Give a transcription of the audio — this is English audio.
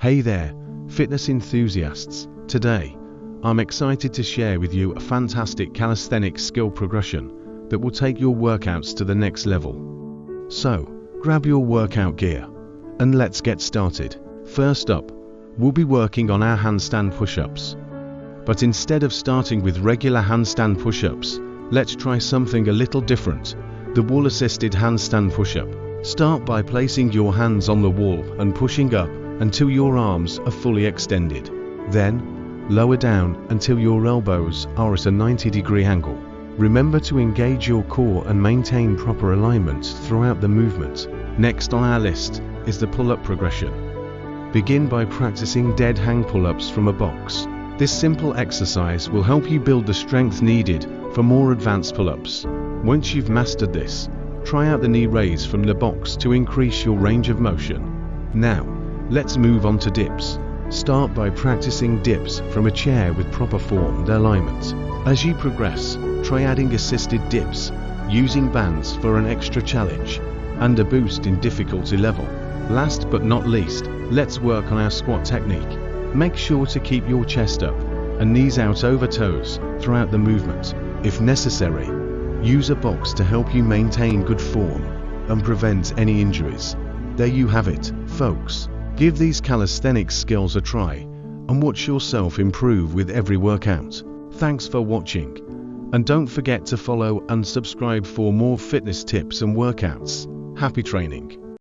Hey there, fitness enthusiasts. Today, I'm excited to share with you a fantastic calisthenics skill progression that will take your workouts to the next level. So, grab your workout gear and let's get started. First up, we'll be working on our handstand push-ups. But instead of starting with regular handstand push-ups, let's try something a little different, the wall-assisted handstand push-up. Start by placing your hands on the wall and pushing up until your arms are fully extended. Then, lower down until your elbows are at a 90-degree angle. Remember to engage your core and maintain proper alignment throughout the movement. Next on our list is the pull-up progression. Begin by practicing dead hang pull-ups from a box. This simple exercise will help you build the strength needed for more advanced pull-ups. Once you've mastered this, try out the knee raise from the box to increase your range of motion. Now, let's move on to dips. Start by practicing dips from a chair with proper formed alignment. As you progress, try adding assisted dips, using bands for an extra challenge and a boost in difficulty level. Last but not least, let's work on our squat technique. Make sure to keep your chest up and knees out over toes throughout the movement. If necessary, use a box to help you maintain good form and prevent any injuries. There you have it, folks. Give these calisthenics skills a try and watch yourself improve with every workout. Thanks for watching, and don't forget to follow and subscribe for more fitness tips and workouts. Happy training!